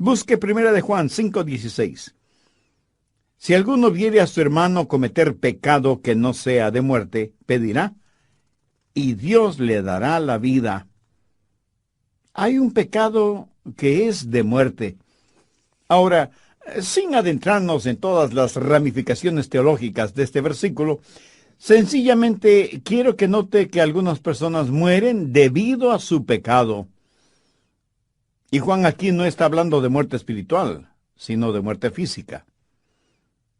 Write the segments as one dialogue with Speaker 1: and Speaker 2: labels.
Speaker 1: Busque Primera de Juan 5:16. Si alguno viere a su hermano cometer pecado que no sea de muerte, pedirá, y Dios le dará la vida. Hay un pecado que es de muerte. Ahora, sin adentrarnos en todas las ramificaciones teológicas de este versículo, sencillamente quiero que note que algunas personas mueren debido a su pecado. Y Juan aquí no está hablando de muerte espiritual, sino de muerte física.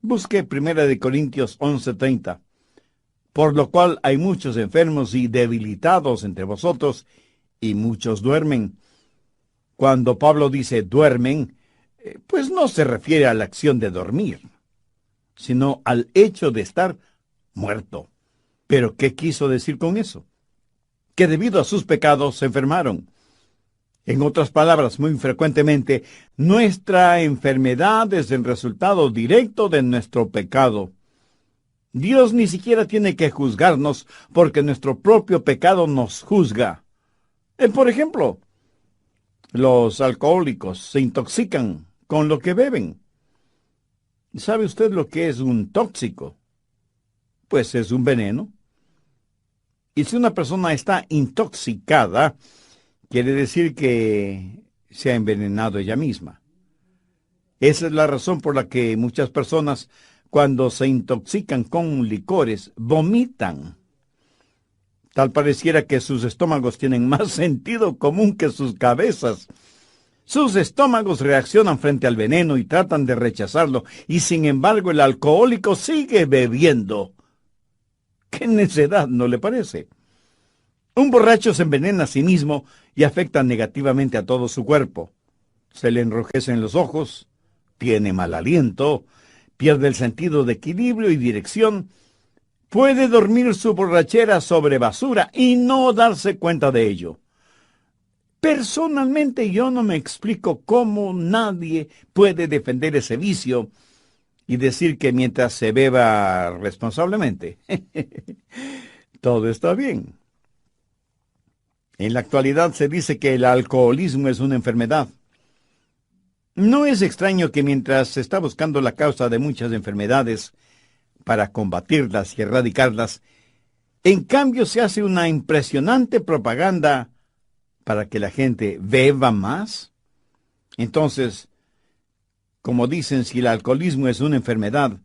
Speaker 1: Busque 1 Corintios 11:30. Por lo cual hay muchos enfermos y debilitados entre vosotros, y muchos duermen. Cuando Pablo dice duermen, pues no se refiere a la acción de dormir, sino al hecho de estar muerto. ¿Pero qué quiso decir con eso? Que debido a sus pecados se enfermaron. En otras palabras, muy frecuentemente, nuestra enfermedad es el resultado directo de nuestro pecado. Dios ni siquiera tiene que juzgarnos porque nuestro propio pecado nos juzga. Por ejemplo, los alcohólicos se intoxican con lo que beben. ¿Sabe usted lo que es un tóxico? Pues es un veneno. Y si una persona está intoxicada, quiere decir que se ha envenenado ella misma. Esa es la razón por la que muchas personas, cuando se intoxican con licores, vomitan. Tal pareciera que sus estómagos tienen más sentido común que sus cabezas. Sus estómagos reaccionan frente al veneno y tratan de rechazarlo, y sin embargo el alcohólico sigue bebiendo. ¡Qué necedad! ¿No le parece? Un borracho se envenena a sí mismo y afecta negativamente a todo su cuerpo. Se le enrojecen los ojos, tiene mal aliento, pierde el sentido de equilibrio y dirección, puede dormir su borrachera sobre basura y no darse cuenta de ello. Personalmente yo no me explico cómo nadie puede defender ese vicio y decir que mientras se beba responsablemente, todo está bien. En la actualidad se dice que el alcoholismo es una enfermedad. No es extraño que mientras se está buscando la causa de muchas enfermedades para combatirlas y erradicarlas, en cambio se hace una impresionante propaganda para que la gente beba más. Entonces, como dicen, si el alcoholismo es una enfermedad,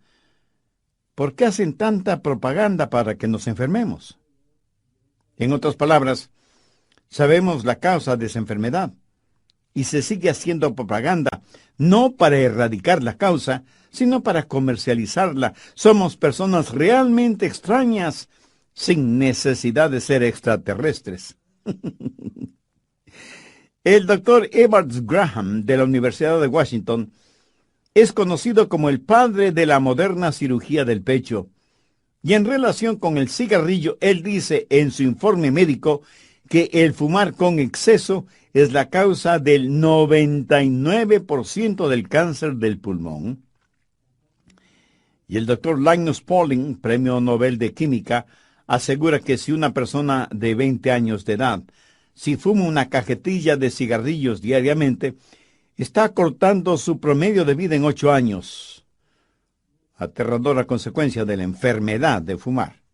Speaker 1: ¿por qué hacen tanta propaganda para que nos enfermemos? En otras palabras, sabemos la causa de esa enfermedad y se sigue haciendo propaganda, no para erradicar la causa, sino para comercializarla. Somos personas realmente extrañas, sin necesidad de ser extraterrestres. El doctor Evans Graham, de la Universidad de Washington, es conocido como el padre de la moderna cirugía del pecho. Y en relación con el cigarrillo, él dice en su informe médico que el fumar con exceso es la causa del 99% del cáncer del pulmón. Y el doctor Linus Pauling, premio Nobel de Química, asegura que si una persona de 20 años de edad, si fuma una cajetilla de cigarrillos diariamente, está cortando su promedio de vida en 8 años. Aterradora consecuencia de la enfermedad de fumar.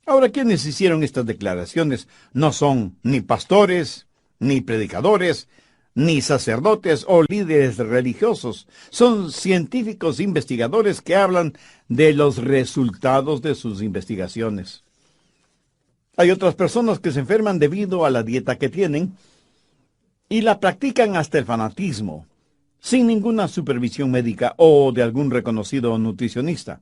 Speaker 1: Ahora, quienes hicieron estas declaraciones no son ni pastores, ni predicadores, ni sacerdotes o líderes religiosos. Son científicos investigadores que hablan de los resultados de sus investigaciones. Hay otras personas que se enferman debido a la dieta que tienen y la practican hasta el fanatismo, sin ninguna supervisión médica o de algún reconocido nutricionista.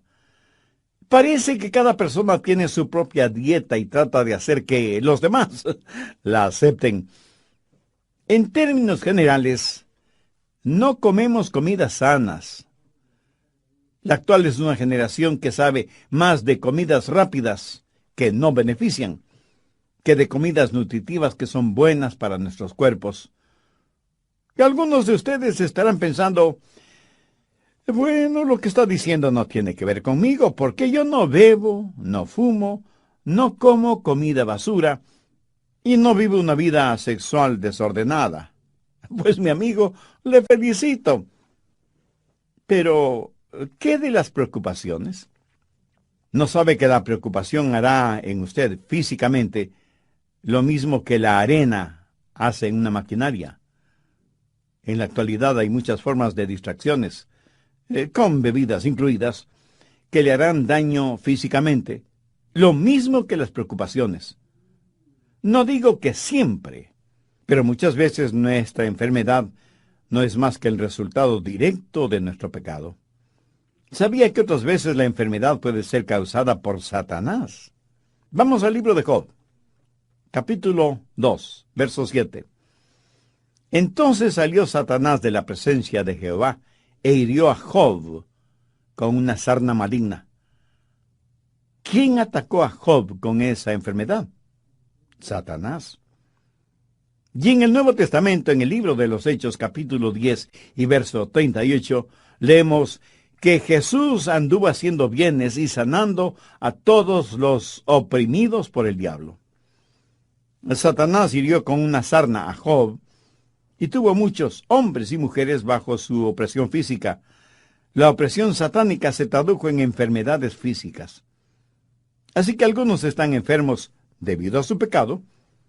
Speaker 1: Parece que cada persona tiene su propia dieta y trata de hacer que los demás la acepten. En términos generales, no comemos comidas sanas. La actual es una generación que sabe más de comidas rápidas que no benefician, que de comidas nutritivas que son buenas para nuestros cuerpos. Y algunos de ustedes estarán pensando, bueno, lo que está diciendo no tiene que ver conmigo, porque yo no bebo, no fumo, no como comida basura y no vivo una vida sexual desordenada. Pues mi amigo, le felicito. Pero, ¿qué de las preocupaciones? ¿No sabe que la preocupación hará en usted físicamente lo mismo que la arena hace en una maquinaria? En la actualidad hay muchas formas de distracciones, con bebidas incluidas, que le harán daño físicamente, lo mismo que las preocupaciones. No digo que siempre, pero muchas veces nuestra enfermedad no es más que el resultado directo de nuestro pecado. ¿Sabía que otras veces la enfermedad puede ser causada por Satanás? Vamos al libro de Job, capítulo 2, verso 7. Entonces salió Satanás de la presencia de Jehová e hirió a Job con una sarna maligna. ¿Quién atacó a Job con esa enfermedad? Satanás. Y en el Nuevo Testamento, en el libro de los Hechos, capítulo 10 y verso 38, leemos que Jesús anduvo haciendo bienes y sanando a todos los oprimidos por el diablo. Satanás hirió con una sarna a Job y tuvo muchos hombres y mujeres bajo su opresión física. La opresión satánica se tradujo en enfermedades físicas. Así que algunos están enfermos debido a su pecado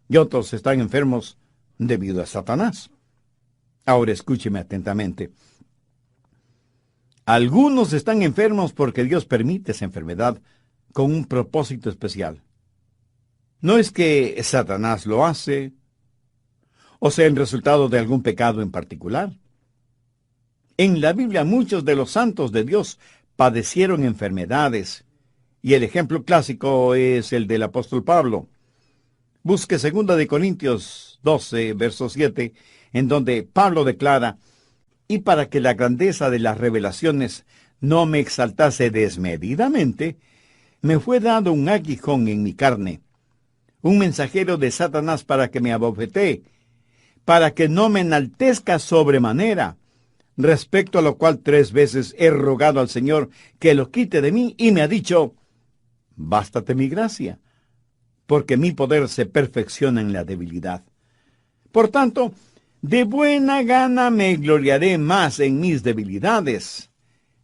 Speaker 1: y otros están enfermos debido a Satanás. Ahora escúcheme atentamente. Algunos están enfermos porque Dios permite esa enfermedad con un propósito especial. No es que Satanás lo hace, o sea el resultado de algún pecado en particular. En la Biblia muchos de los santos de Dios padecieron enfermedades, y el ejemplo clásico es el del apóstol Pablo. Busque 2 Corintios 12, verso 7, en donde Pablo declara: y para que la grandeza de las revelaciones no me exaltase desmedidamente, me fue dado un aguijón en mi carne, un mensajero de Satanás para que me abofetee, para que no me enaltezca sobremanera, respecto a lo cual 3 veces he rogado al Señor que lo quite de mí, y me ha dicho: bástate mi gracia, porque mi poder se perfecciona en la debilidad. Por tanto, de buena gana me gloriaré más en mis debilidades,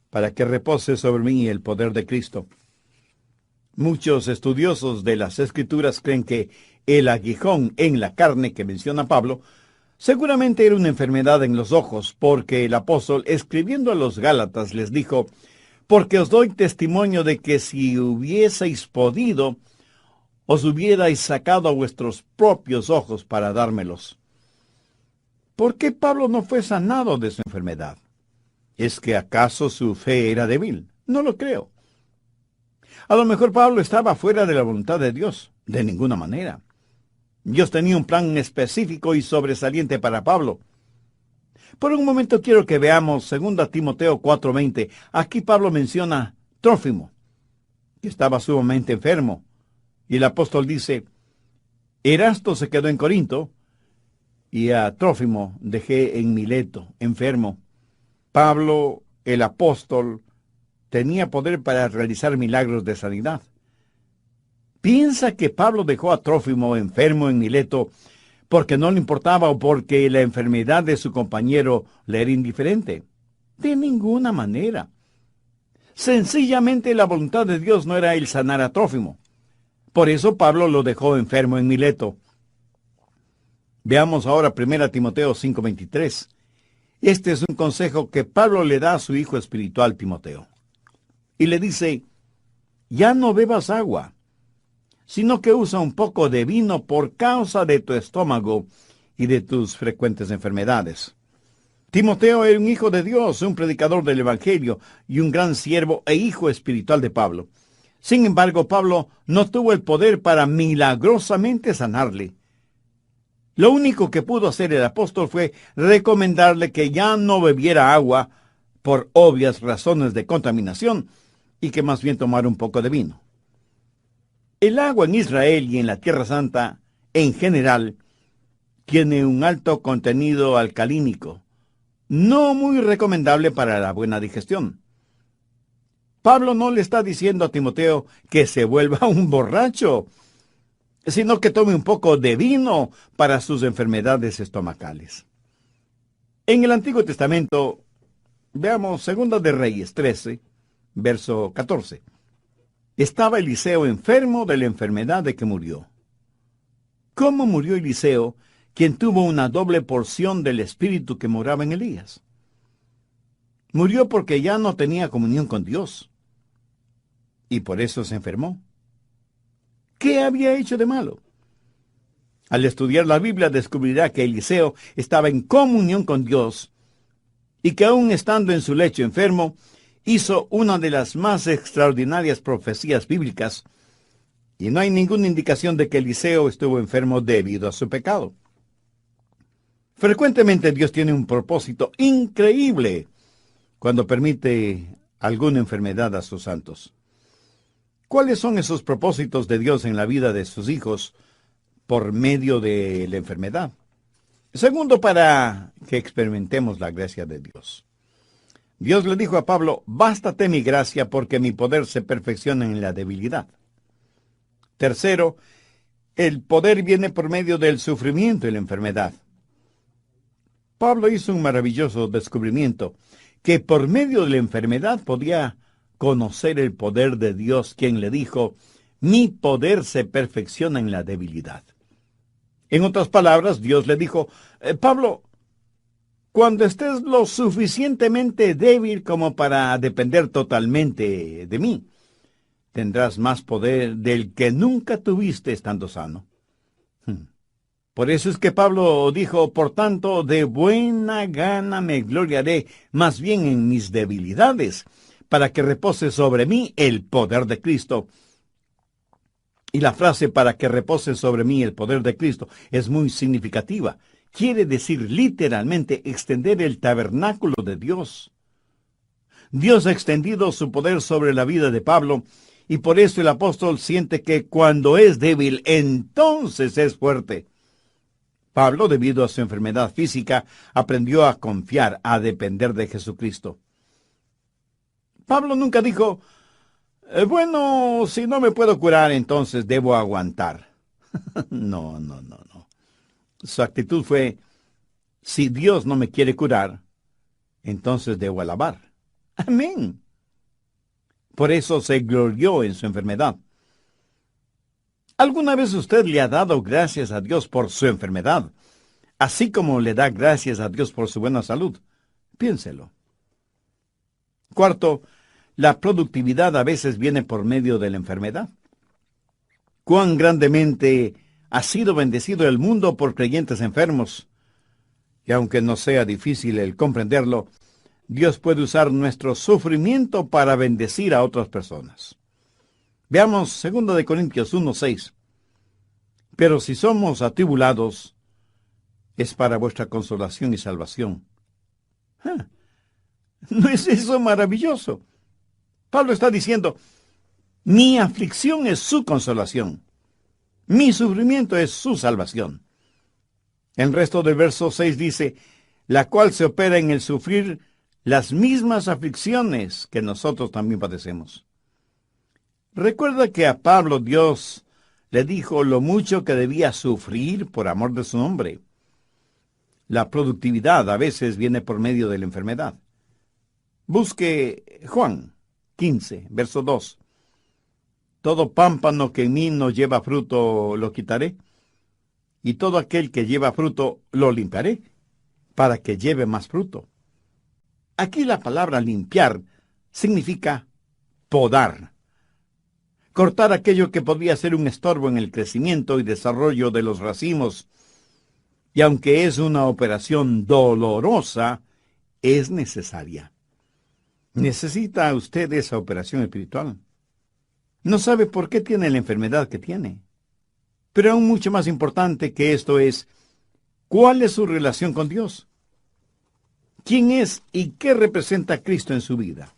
Speaker 1: para que repose sobre mí el poder de Cristo. Muchos estudiosos de las Escrituras creen que el aguijón en la carne que menciona Pablo seguramente era una enfermedad en los ojos, porque el apóstol, escribiendo a los Gálatas, les dijo: porque os doy testimonio de que si hubieseis podido, os hubierais sacado a vuestros propios ojos para dármelos. ¿Por qué Pablo no fue sanado de su enfermedad? ¿Es que acaso su fe era débil? No lo creo. A lo mejor Pablo estaba fuera de la voluntad de Dios. De ninguna manera. Dios tenía un plan específico y sobresaliente para Pablo. Por un momento quiero que veamos 2 Timoteo 4:20. Aquí Pablo menciona Trófimo, que estaba sumamente enfermo. Y el apóstol dice: Erasto se quedó en Corinto, y a Trófimo dejé en Mileto, enfermo. Pablo, el apóstol, tenía poder para realizar milagros de sanidad. ¿Piensa que Pablo dejó a Trófimo enfermo en Mileto porque no le importaba o porque la enfermedad de su compañero le era indiferente? De ninguna manera. Sencillamente la voluntad de Dios no era el sanar a Trófimo. Por eso Pablo lo dejó enfermo en Mileto. Veamos ahora 1 Timoteo 5:23. Este es un consejo que Pablo le da a su hijo espiritual Timoteo. Y le dice: ya no bebas agua, sino que usa un poco de vino por causa de tu estómago y de tus frecuentes enfermedades. Timoteo era un hijo de Dios, un predicador del Evangelio y un gran siervo e hijo espiritual de Pablo. Sin embargo, Pablo no tuvo el poder para milagrosamente sanarle. Lo único que pudo hacer el apóstol fue recomendarle que ya no bebiera agua por obvias razones de contaminación y que más bien tomara un poco de vino. El agua en Israel y en la Tierra Santa, en general, tiene un alto contenido alcalínico, no muy recomendable para la buena digestión. Pablo no le está diciendo a Timoteo que se vuelva un borracho, sino que tome un poco de vino para sus enfermedades estomacales. En el Antiguo Testamento, veamos Segunda de Reyes 13, verso 14. Estaba Eliseo enfermo de la enfermedad de que murió. ¿Cómo murió Eliseo, quien tuvo una doble porción del espíritu que moraba en Elías? Murió porque ya no tenía comunión con Dios, y por eso se enfermó. ¿Qué había hecho de malo? Al estudiar la Biblia descubrirá que Eliseo estaba en comunión con Dios y que aún estando en su lecho enfermo, hizo una de las más extraordinarias profecías bíblicas, y no hay ninguna indicación de que Eliseo estuvo enfermo debido a su pecado. Frecuentemente Dios tiene un propósito increíble cuando permite alguna enfermedad a sus santos. ¿Cuáles son esos propósitos de Dios en la vida de sus hijos por medio de la enfermedad? Segundo, para que experimentemos la gracia de Dios. Dios le dijo a Pablo: bástate mi gracia, porque mi poder se perfecciona en la debilidad. Tercero, el poder viene por medio del sufrimiento y la enfermedad. Pablo hizo un maravilloso descubrimiento, que por medio de la enfermedad podía conocer el poder de Dios, quien le dijo: mi poder se perfecciona en la debilidad. En otras palabras, Dios le dijo: Pablo, cuando estés lo suficientemente débil como para depender totalmente de mí, tendrás más poder del que nunca tuviste estando sano. Por eso es que Pablo dijo: por tanto, de buena gana me gloriaré, más bien en mis debilidades, para que repose sobre mí el poder de Cristo. Y la frase "para que repose sobre mí el poder de Cristo" es muy significativa. Quiere decir literalmente extender el tabernáculo de Dios. Dios ha extendido su poder sobre la vida de Pablo, y por eso el apóstol siente que cuando es débil, entonces es fuerte. Pablo, debido a su enfermedad física, aprendió a confiar, a depender de Jesucristo. Pablo nunca dijo: bueno, si no me puedo curar, entonces debo aguantar. No. Su actitud fue: si Dios no me quiere curar, entonces debo alabar. Amén. Por eso se glorió en su enfermedad. ¿Alguna vez usted le ha dado gracias a Dios por su enfermedad, así como le da gracias a Dios por su buena salud? Piénselo. Cuarto, la productividad a veces viene por medio de la enfermedad. Cuán grandemente ha sido bendecido el mundo por creyentes enfermos. Y aunque no sea difícil el comprenderlo, Dios puede usar nuestro sufrimiento para bendecir a otras personas. Veamos 2 Corintios 1:6. Pero si somos atribulados, es para vuestra consolación y salvación. ¿No es eso maravilloso? Pablo está diciendo: mi aflicción es su consolación. Mi sufrimiento es su salvación. El resto del verso 6 dice: la cual se opera en el sufrir las mismas aflicciones que nosotros también padecemos. Recuerda que a Pablo Dios le dijo lo mucho que debía sufrir por amor de su nombre. La productividad a veces viene por medio de la enfermedad. Busque Juan 15, verso 2. Todo pámpano que en mí no lleva fruto lo quitaré, y todo aquel que lleva fruto lo limpiaré, para que lleve más fruto. Aquí la palabra limpiar significa podar. Cortar aquello que podría ser un estorbo en el crecimiento y desarrollo de los racimos. Y aunque es una operación dolorosa, es necesaria. ¿Necesita usted esa operación espiritual? No sabe por qué tiene la enfermedad que tiene. Pero aún mucho más importante que esto es: ¿cuál es su relación con Dios? ¿Quién es y qué representa Cristo en su vida?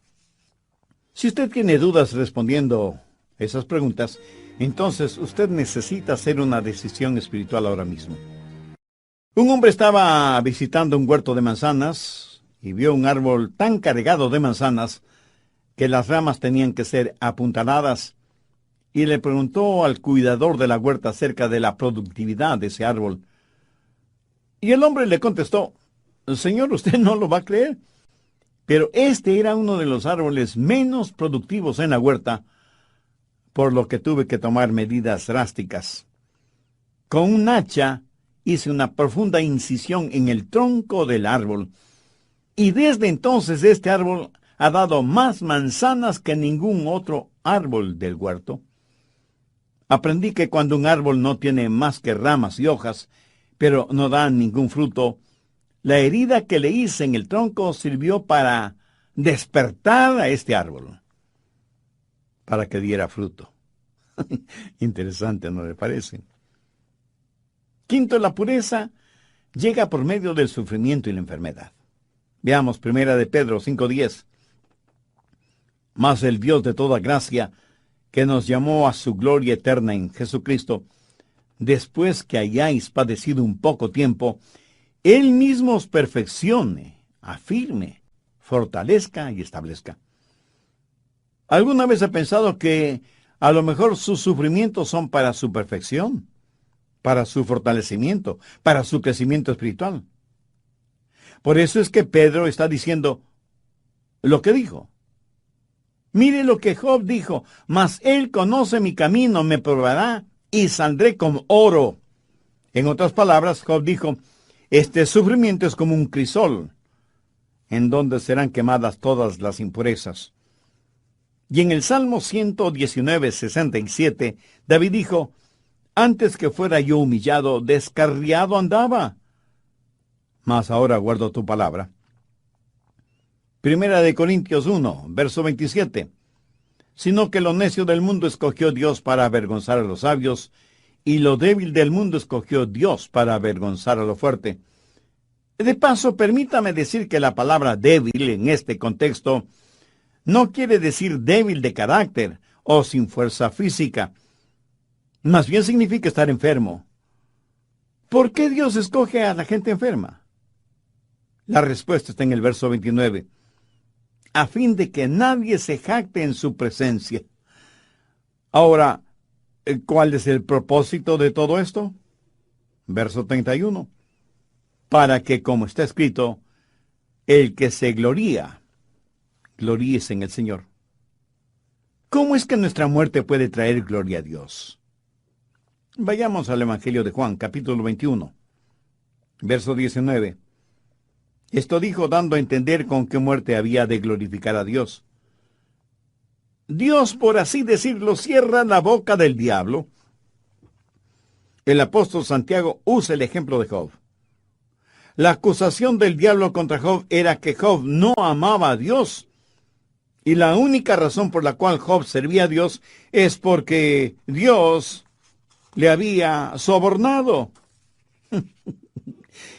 Speaker 1: Si usted tiene dudas respondiendo esas preguntas, entonces usted necesita hacer una decisión espiritual ahora mismo. Un hombre estaba visitando un huerto de manzanas y vio un árbol tan cargado de manzanas que las ramas tenían que ser apuntaladas, y le preguntó al cuidador de la huerta acerca de la productividad de ese árbol. Y el hombre le contestó: Señor, usted no lo va a creer, pero este era uno de los árboles menos productivos en la huerta, por lo que tuve que tomar medidas drásticas. Con un hacha hice una profunda incisión en el tronco del árbol, y desde entonces este árbol ha dado más manzanas que ningún otro árbol del huerto. Aprendí que cuando un árbol no tiene más que ramas y hojas, pero no da ningún fruto, la herida que le hice en el tronco sirvió para despertar a este árbol, para que diera fruto. Interesante, ¿no le parece? Quinto, la pureza llega por medio del sufrimiento y la enfermedad. Veamos 1 de Pedro 5:10. Mas el Dios de toda gracia, que nos llamó a su gloria eterna en Jesucristo, después que hayáis padecido un poco tiempo, Él mismo os perfeccione, afirme, fortalezca y establezca. ¿Alguna vez ha pensado que a lo mejor sus sufrimientos son para su perfección, para su fortalecimiento, para su crecimiento espiritual? Por eso es que Pedro está diciendo lo que dijo. Mire lo que Job dijo: mas él conoce mi camino, me probará y saldré como oro. En otras palabras, Job dijo: este sufrimiento es como un crisol, en donde serán quemadas todas las impurezas. Y en el Salmo 119:67, David dijo: antes que fuera yo humillado, descarriado andaba, mas ahora guardo tu palabra. 1 de Corintios 1, verso 27. Sino que lo necio del mundo escogió Dios para avergonzar a los sabios, y lo débil del mundo escogió Dios para avergonzar a lo fuerte. De paso, permítame decir que la palabra débil en este contexto no quiere decir débil de carácter o sin fuerza física. Más bien significa estar enfermo. ¿Por qué Dios escoge a la gente enferma? La respuesta está en el verso 29. A fin de que nadie se jacte en su presencia. Ahora, ¿cuál es el propósito de todo esto? Verso 31. Para que, como está escrito, el que se gloríe en el Señor. ¿Cómo es que nuestra muerte puede traer gloria a Dios? Vayamos al Evangelio de Juan, capítulo 21, verso 19. Esto dijo dando a entender con qué muerte había de glorificar a Dios. Dios, por así decirlo, cierra la boca del diablo. El apóstol Santiago usa el ejemplo de Job. La acusación del diablo contra Job era que Job no amaba a Dios. Y la única razón por la cual Job servía a Dios es porque Dios le había sobornado.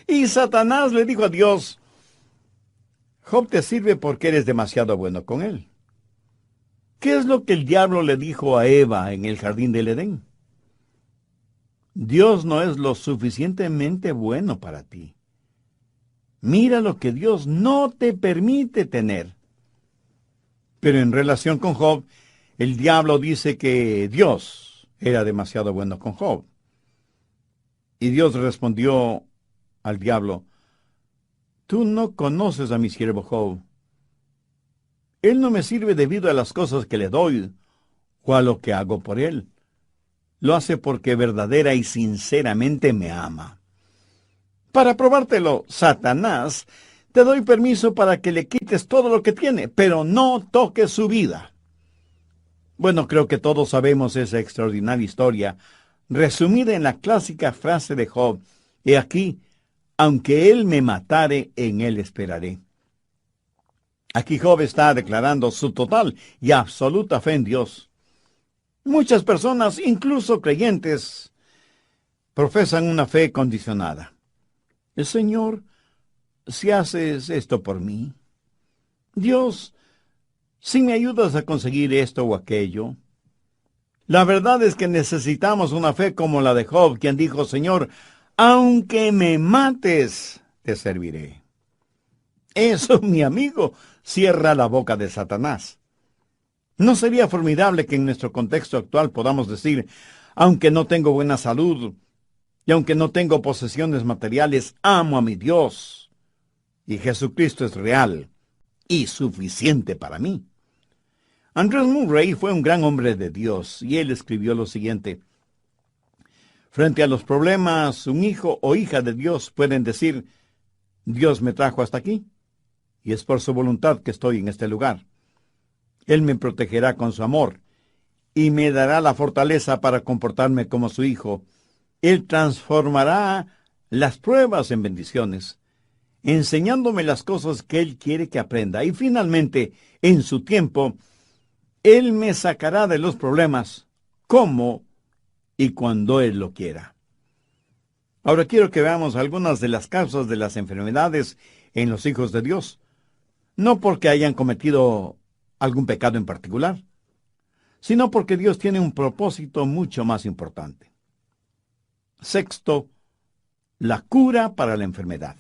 Speaker 1: Y Satanás le dijo a Dios: Job te sirve porque eres demasiado bueno con él. ¿Qué es lo que el diablo le dijo a Eva en el jardín del Edén? Dios no es lo suficientemente bueno para ti. Mira lo que Dios no te permite tener. Pero en relación con Job, el diablo dice que Dios era demasiado bueno con Job. Y Dios respondió al diablo: tú no conoces a mi siervo Job. Él no me sirve debido a las cosas que le doy o a lo que hago por él. Lo hace porque verdadera y sinceramente me ama. Para probártelo, Satanás, te doy permiso para que le quites todo lo que tiene, pero no toques su vida. Bueno, creo que todos sabemos esa extraordinaria historia, resumida en la clásica frase de Job: he aquí, aunque él me matare, en él esperaré. Aquí Job está declarando su total y absoluta fe en Dios. Muchas personas, incluso creyentes, profesan una fe condicionada. Señor, si haces esto por mí, Dios, si me ayudas a conseguir esto o aquello. La verdad es que necesitamos una fe como la de Job, quien dijo: Señor, aunque me mates, te serviré. Eso, mi amigo, cierra la boca de Satanás. ¿No sería formidable que en nuestro contexto actual podamos decir: aunque no tengo buena salud y aunque no tengo posesiones materiales, amo a mi Dios? y Jesucristo es real y suficiente para mí. Andrew Murray fue un gran hombre de Dios y él escribió lo siguiente: frente a los problemas, un hijo o hija de Dios pueden decir: Dios me trajo hasta aquí y es por su voluntad que estoy en este lugar. Él me protegerá con su amor y me dará la fortaleza para comportarme como su hijo. Él transformará las pruebas en bendiciones, enseñándome las cosas que Él quiere que aprenda. Y finalmente, en su tiempo, Él me sacará de los problemas como y cuando Él lo quiera. Ahora quiero que veamos algunas de las causas de las enfermedades en los hijos de Dios. No porque hayan cometido algún pecado en particular, sino porque Dios tiene un propósito mucho más importante. Sexto, la cura para la enfermedad.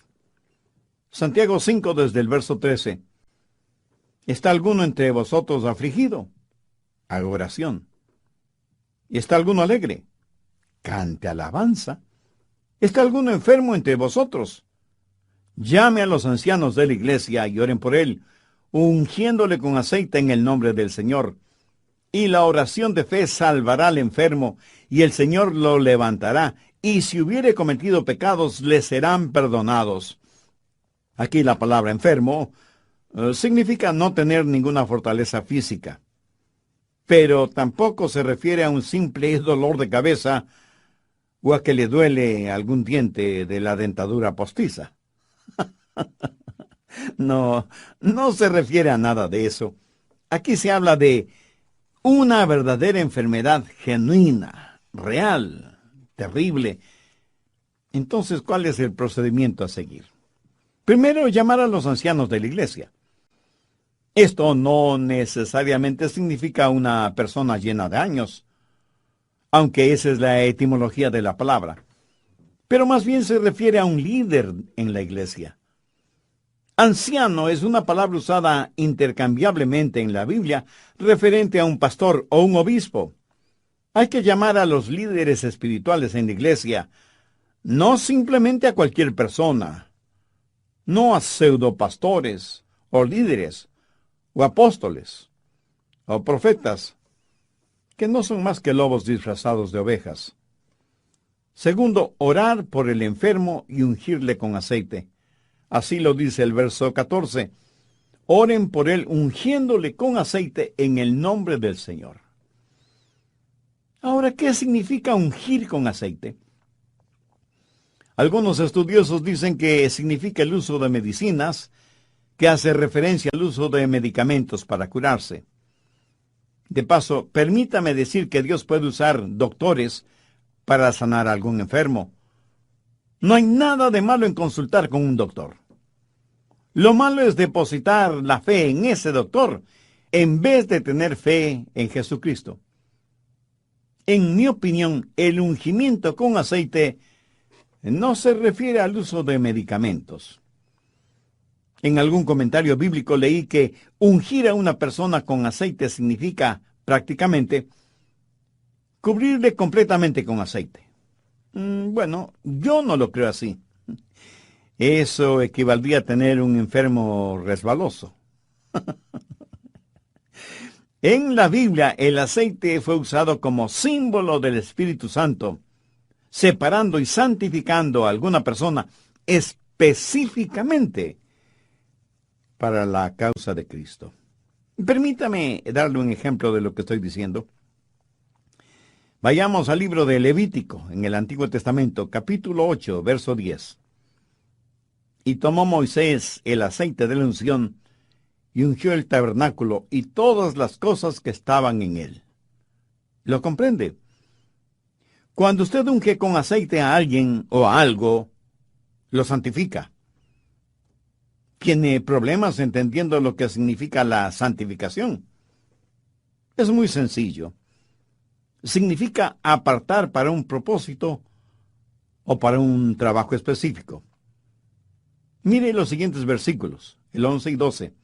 Speaker 1: Santiago 5, desde el verso 13. ¿Está alguno entre vosotros afligido? Haga oración. ¿Está alguno alegre? Cante alabanza. ¿Está alguno enfermo entre vosotros? Llame a los ancianos de la iglesia y oren por él, ungiéndole con aceite en el nombre del Señor. Y la oración de fe salvará al enfermo, y el Señor lo levantará, y si hubiere cometido pecados, le serán perdonados. Aquí la palabra enfermo significa no tener ninguna fortaleza física, pero tampoco se refiere a un simple dolor de cabeza o a que le duele algún diente de la dentadura postiza. No, no se refiere a nada de eso. Aquí se habla de una verdadera enfermedad genuina, real, terrible. Entonces, ¿cuál es el procedimiento a seguir? Primero, llamar a los ancianos de la iglesia. Esto no necesariamente significa una persona llena de años, aunque esa es la etimología de la palabra, pero más bien se refiere a un líder en la iglesia. Anciano es una palabra usada intercambiablemente en la Biblia referente a un pastor o un obispo. Hay que llamar a los líderes espirituales en la iglesia, no simplemente a cualquier persona, no a pseudopastores o líderes o apóstoles o profetas, que no son más que lobos disfrazados de ovejas. Segundo, orar por el enfermo y ungirle con aceite. Así lo dice el verso 14. Oren por él ungiéndole con aceite en el nombre del Señor. Ahora, ¿qué significa ungir con aceite? Algunos estudiosos dicen que significa el uso de medicinas, que hace referencia al uso de medicamentos para curarse. De paso, permítame decir que Dios puede usar doctores para sanar a algún enfermo. No hay nada de malo en consultar con un doctor. Lo malo es depositar la fe en ese doctor en vez de tener fe en Jesucristo. En mi opinión, el ungimiento con aceite no se refiere al uso de medicamentos. En algún comentario bíblico leí que ungir a una persona con aceite significa, prácticamente, cubrirle completamente con aceite. Bueno, yo no lo creo así. Eso equivaldría a tener un enfermo resbaloso. En la Biblia, el aceite fue usado como símbolo del Espíritu Santo, separando y santificando a alguna persona específicamente para la causa de Cristo. Permítame darle un ejemplo de lo que estoy diciendo. Vayamos al libro de Levítico, en el Antiguo Testamento, capítulo 8, verso 10. Y tomó Moisés el aceite de la unción, y ungió el tabernáculo y todas las cosas que estaban en él. ¿Lo comprende? Cuando usted unge con aceite a alguien o a algo, lo santifica. ¿Tiene problemas entendiendo lo que significa la santificación? Es muy sencillo. Significa apartar para un propósito o para un trabajo específico. Mire los siguientes versículos, el 11 y 12.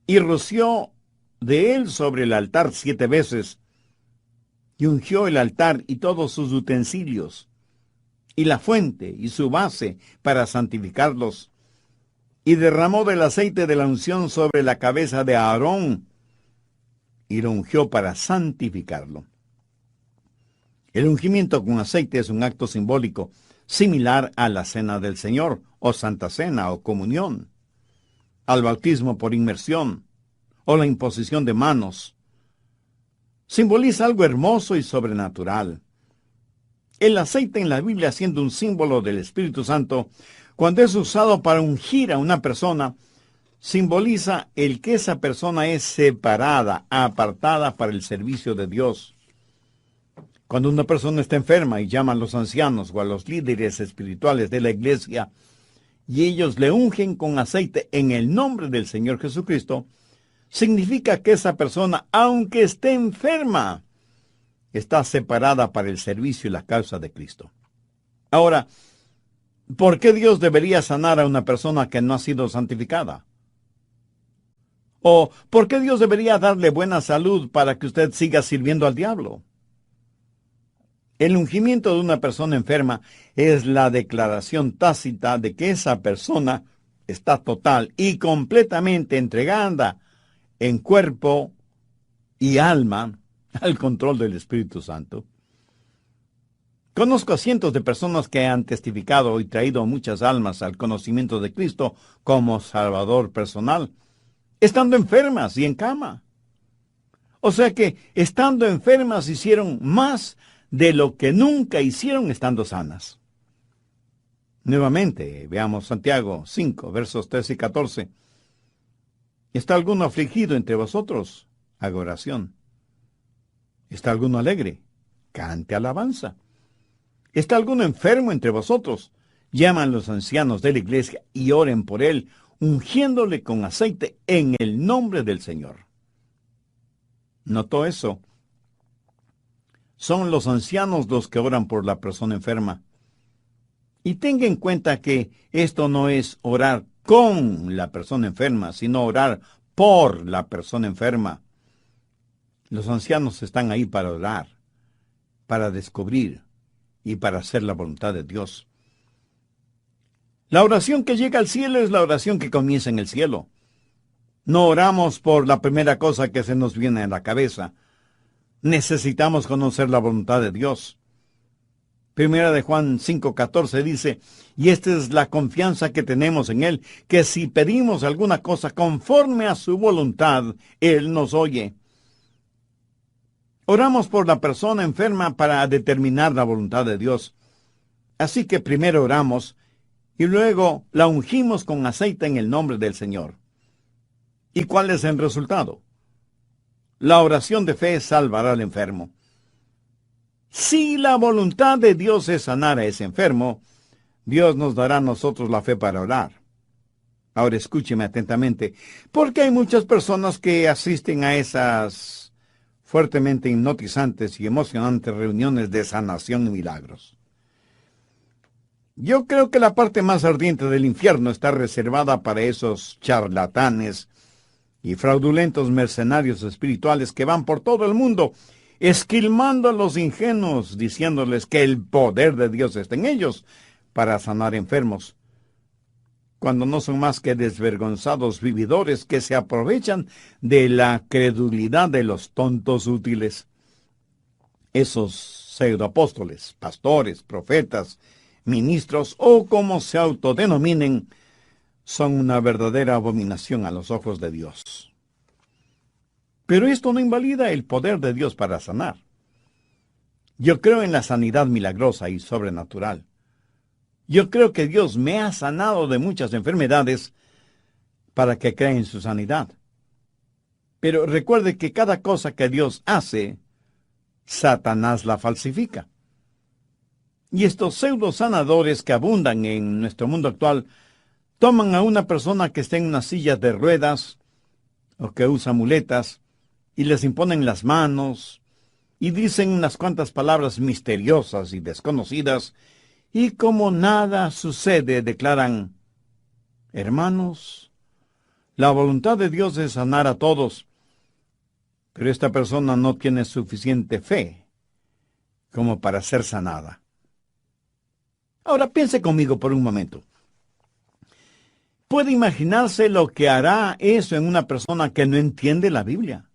Speaker 1: Y roció de él sobre el altar 7 veces, y ungió el altar y todos sus utensilios, y la fuente y su base para santificarlos. y derramó del aceite de la unción sobre la cabeza de Aarón, y lo ungió para santificarlo. El ungimiento con aceite es un acto simbólico, similar a la Cena del Señor, o Santa Cena, o comunión, al bautismo por inmersión, o la imposición de manos. Simboliza algo hermoso y sobrenatural. El aceite en la Biblia, siendo un símbolo del Espíritu Santo, cuando es usado para ungir a una persona, simboliza el que esa persona es separada, apartada para el servicio de Dios. Cuando una persona está enferma y llama a los ancianos o a los líderes espirituales de la iglesia, y ellos le ungen con aceite en el nombre del Señor Jesucristo, significa que esa persona, aunque esté enferma, está separada para el servicio y la causa de Cristo. Ahora, ¿por qué Dios debería sanar a una persona que no ha sido santificada? ¿O por qué Dios debería darle buena salud para que usted siga sirviendo al diablo? El ungimiento de una persona enferma es la declaración tácita de que esa persona está total y completamente entregada en cuerpo y alma al control del Espíritu Santo. Conozco a cientos de personas que han testificado y traído muchas almas al conocimiento de Cristo como Salvador personal, estando enfermas y en cama. O sea que, estando enfermas, hicieron más de lo que nunca hicieron estando sanas. Nuevamente, veamos Santiago 5, versos 13 y 14. ¿Está alguno afligido entre vosotros? Haga oración. ¿Está alguno alegre? Cante alabanza. ¿Está alguno enfermo entre vosotros? Llaman los ancianos de la iglesia y oren por él, ungiéndole con aceite en el nombre del Señor. ¿Notó eso? Son los ancianos los que oran por la persona enferma. Y tenga en cuenta que esto no es orar con la persona enferma, sino orar por la persona enferma. Los ancianos están ahí para orar, para descubrir y para hacer la voluntad de Dios. La oración que llega al cielo es la oración que comienza en el cielo. No oramos por la primera cosa que se nos viene a la cabeza. Necesitamos conocer la voluntad de Dios. Primera de Juan 5:14 dice, y esta es la confianza que tenemos en Él, que si pedimos alguna cosa conforme a su voluntad, Él nos oye. Oramos por la persona enferma para determinar la voluntad de Dios. Así que primero oramos y luego la ungimos con aceite en el nombre del Señor. ¿Y cuál es el resultado? La oración de fe salvará al enfermo. Si la voluntad de Dios es sanar a ese enfermo, Dios nos dará a nosotros la fe para orar. Ahora escúcheme atentamente, porque hay muchas personas que asisten a esas fuertemente hipnotizantes y emocionantes reuniones de sanación y milagros. Yo creo que la parte más ardiente del infierno está reservada para esos charlatanes y fraudulentos mercenarios espirituales que van por todo el mundo esquilmando a los ingenuos, diciéndoles que el poder de Dios está en ellos para sanar enfermos, cuando no son más que desvergonzados vividores que se aprovechan de la credulidad de los tontos útiles. Esos pseudoapóstoles, pastores, profetas, ministros o como se autodenominen, son una verdadera abominación a los ojos de Dios. Pero esto no invalida el poder de Dios para sanar. Yo creo en la sanidad milagrosa y sobrenatural. Yo creo que Dios me ha sanado de muchas enfermedades para que crea en su sanidad. Pero recuerde que cada cosa que Dios hace, Satanás la falsifica. Y estos pseudo sanadores que abundan en nuestro mundo actual toman a una persona que está en una silla de ruedas o que usa muletas y les imponen las manos y dicen unas cuantas palabras misteriosas y desconocidas y como nada sucede declaran, hermanos, la voluntad de Dios es sanar a todos, pero esta persona no tiene suficiente fe como para ser sanada. Ahora piense conmigo por un momento. ¿Puede imaginarse lo que hará eso en una persona que no entiende la Biblia?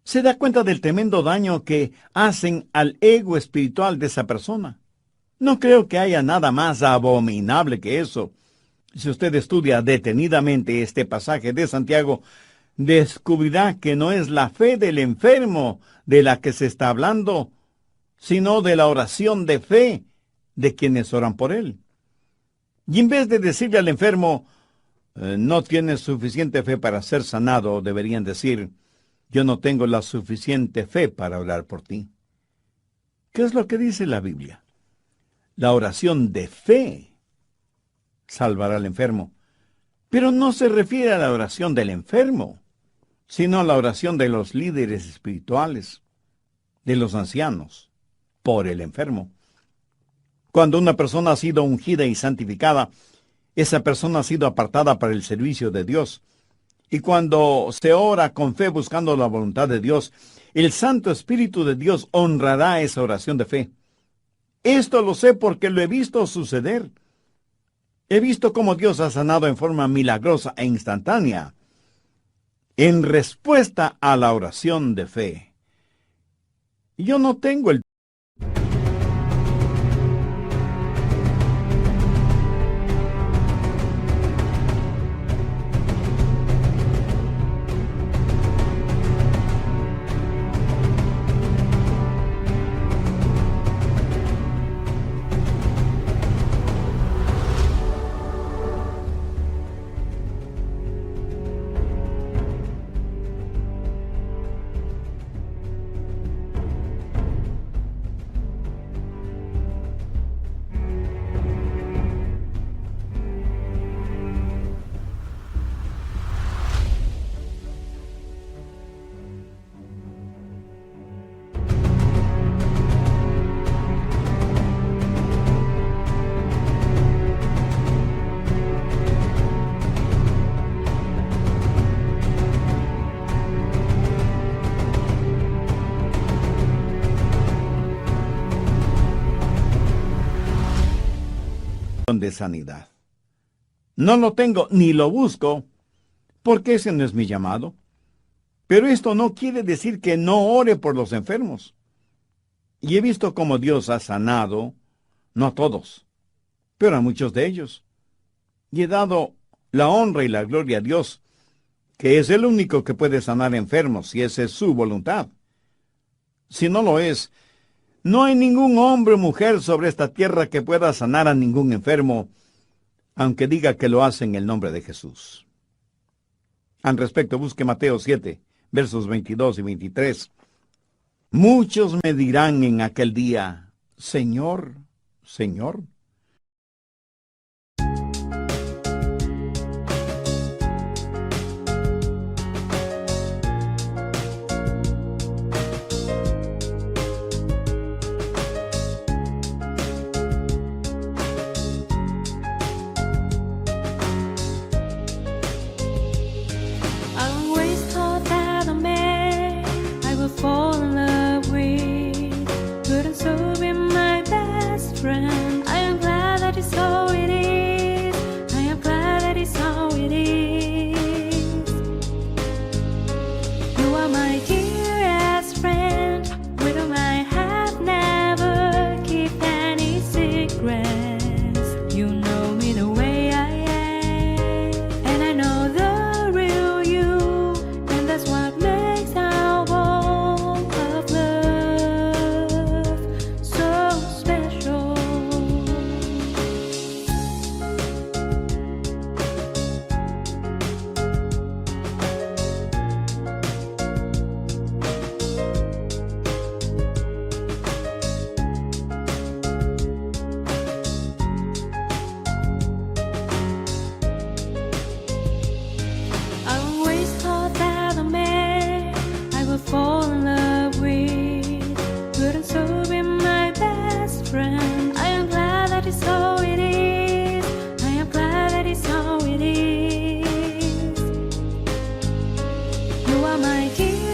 Speaker 1: ¿Se da cuenta del tremendo daño que hacen al ego espiritual de esa persona? No creo que haya nada más abominable que eso. Si usted estudia detenidamente este pasaje de Santiago, descubrirá que no es la fe del enfermo de la que se está hablando, sino de la oración de fe de quienes oran por él. Y en vez de decirle al enfermo, no tienes suficiente fe para ser sanado, deberían decir, yo no tengo la suficiente fe para orar por ti. ¿Qué es lo que dice la Biblia? La oración de fe salvará al enfermo. Pero no se refiere a la oración del enfermo, sino a la oración de los líderes espirituales, de los ancianos, por el enfermo. Cuando una persona ha sido ungida y santificada, esa persona ha sido apartada para el servicio de Dios. Y cuando se ora con fe buscando la voluntad de Dios, el Santo Espíritu de Dios honrará esa oración de fe. Esto lo sé porque lo he visto suceder. He visto cómo Dios ha sanado en forma milagrosa e instantánea, en respuesta a la oración de fe. Yo no tengo el de sanidad. No lo tengo ni lo busco, porque ese no es mi llamado. Pero esto no quiere decir que no ore por los enfermos. Y he visto cómo Dios ha sanado, no a todos, pero a muchos de ellos. Y he dado la honra y la gloria a Dios, que es el único que puede sanar enfermos, si esa es su voluntad. Si no lo es, no hay ningún hombre o mujer sobre esta tierra que pueda sanar a ningún enfermo, aunque diga que lo hace en el nombre de Jesús. Al respecto, busque Mateo 7, versos 22 y 23. Muchos me dirán en aquel día, Señor, Señor.
Speaker 2: You are my dear